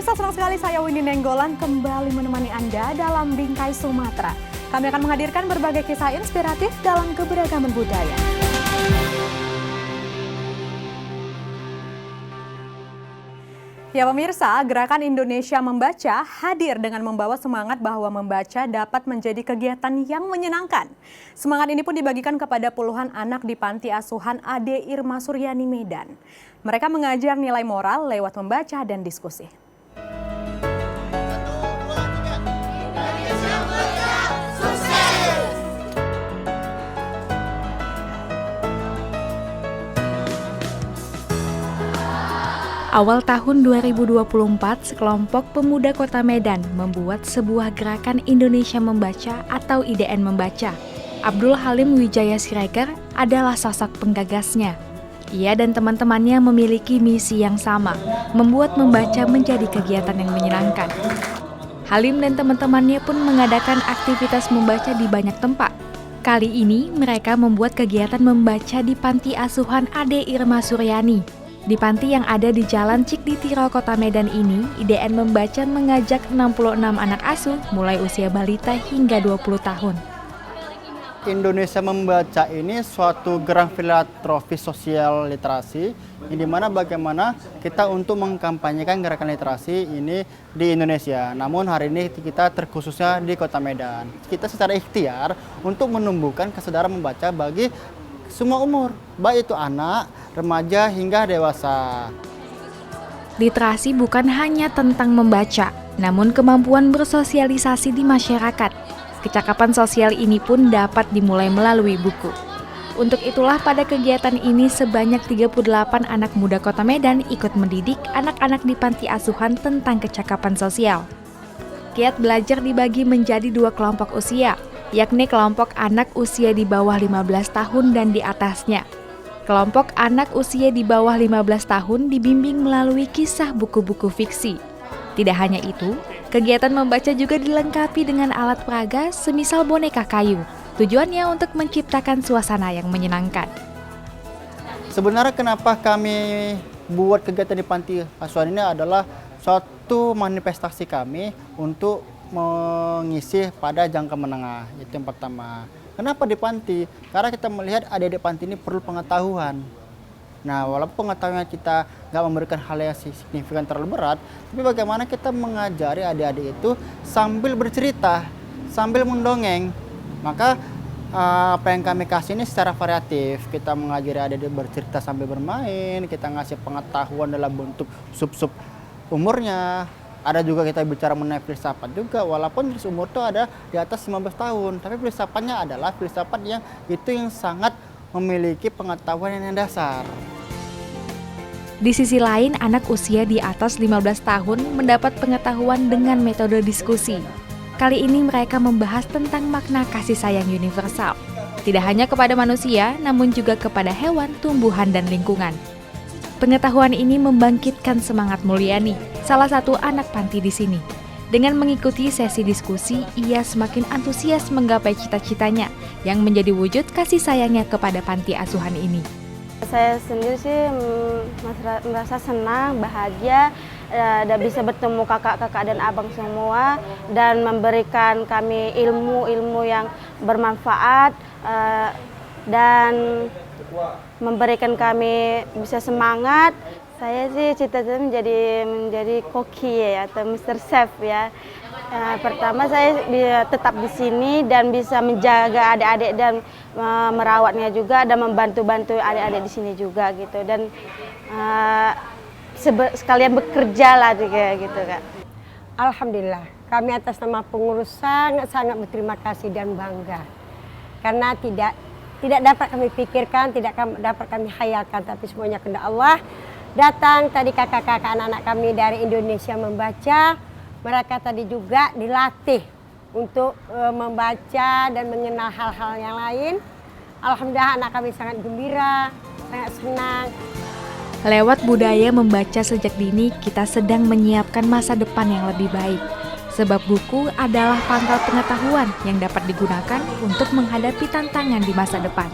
Pemirsa, senang sekali saya Windy Nenggolan kembali menemani Anda dalam Bingkai Sumatera. Kami akan menghadirkan berbagai kisah inspiratif dalam keberagaman budaya. Ya pemirsa, Gerakan Indonesia Membaca hadir dengan membawa semangat bahwa membaca dapat menjadi kegiatan yang menyenangkan. Semangat ini pun dibagikan kepada puluhan anak di Panti Asuhan Ade Irma Suryani Medan. Mereka mengajar nilai moral lewat membaca dan diskusi. Awal tahun 2024, sekelompok pemuda Kota Medan membuat sebuah gerakan Indonesia Membaca atau IDN Membaca. Abdul Halim Wijaya Siregar adalah sosok penggagasnya. Ia dan teman-temannya memiliki misi yang sama, membuat membaca menjadi kegiatan yang menyenangkan. Halim dan teman-temannya pun mengadakan aktivitas membaca di banyak tempat. Kali ini mereka membuat kegiatan membaca di Panti Asuhan Ade Irma Suryani. Di panti yang ada di Jalan Cikditiro, Kota Medan ini, IDN Membaca mengajak 66 anak asuh mulai usia balita hingga 20 tahun. Indonesia Membaca ini suatu gerakan filantropi sosial literasi, di mana bagaimana kita untuk mengkampanyekan gerakan literasi ini di Indonesia. Namun hari ini kita terkhususnya di Kota Medan. Kita secara ikhtiar untuk menumbuhkan kesadaran membaca bagi semua umur, baik itu anak, remaja, hingga dewasa. Literasi bukan hanya tentang membaca, namun kemampuan bersosialisasi di masyarakat. Kecakapan sosial ini pun dapat dimulai melalui buku. Untuk itulah pada kegiatan ini sebanyak 38 anak muda Kota Medan ikut mendidik anak-anak di panti asuhan tentang kecakapan sosial. Giat belajar dibagi menjadi 2 kelompok usia, yakni kelompok anak usia di bawah 15 tahun dan di atasnya. Kelompok anak usia di bawah 15 tahun dibimbing melalui kisah buku-buku fiksi. Tidak hanya itu, kegiatan membaca juga dilengkapi dengan alat peraga semisal boneka kayu. Tujuannya untuk menciptakan suasana yang menyenangkan. Sebenarnya kenapa kami buat kegiatan di Panti Asuhan ini adalah suatu manifestasi kami untuk mengisi pada jangka menengah, itu yang pertama. Kenapa di panti? Karena kita melihat adik-adik panti ini perlu pengetahuan. Nah, walaupun pengetahuan kita nggak memberikan hal yang signifikan terlalu berat, tapi bagaimana kita mengajari adik-adik itu sambil bercerita, sambil mendongeng. Maka apa yang kami kasih ini secara variatif. Kita mengajari adik-adik bercerita sambil bermain, kita ngasih pengetahuan dalam bentuk sub-sub umurnya. Ada juga kita bicara mengenai filsafat juga, walaupun umur itu ada di atas 15 tahun, tapi filsafatnya adalah filsafat yang sangat memiliki pengetahuan yang dasar. Di sisi lain, anak usia di atas 15 tahun mendapat pengetahuan dengan metode diskusi. Kali ini mereka membahas tentang makna kasih sayang universal, tidak hanya kepada manusia, namun juga kepada hewan, tumbuhan, dan lingkungan. Pengetahuan ini membangkitkan semangat Mulyani, salah satu anak panti di sini. Dengan mengikuti sesi diskusi, ia semakin antusias menggapai cita-citanya yang menjadi wujud kasih sayangnya kepada panti asuhan ini. Saya sendiri sih merasa senang, bahagia, dan bisa bertemu kakak-kakak dan abang semua dan memberikan kami ilmu-ilmu yang bermanfaat dan memberikan kami bisa semangat. Saya sih cita-cita menjadi koki ya, atau Mr. Chef ya. Pertama saya tetap di sini dan bisa menjaga adik-adik dan merawatnya juga dan membantu-bantu adik-adik di sini juga gitu, dan sekalian bekerja lah kayak gitu Kak. Alhamdulillah, kami atas nama pengurus sangat berterima kasih dan bangga karena tidak dapat kami pikirkan, tidak dapat kami khayalkan, tapi semuanya kehendak Allah. Datang tadi kakak-kakak anak-anak kami dari Indonesia Membaca, mereka tadi juga dilatih untuk membaca dan mengenal hal-hal yang lain. Alhamdulillah anak kami sangat gembira, sangat senang. Lewat budaya membaca sejak dini, kita sedang menyiapkan masa depan yang lebih baik. Sebab buku adalah pangkal pengetahuan yang dapat digunakan untuk menghadapi tantangan di masa depan.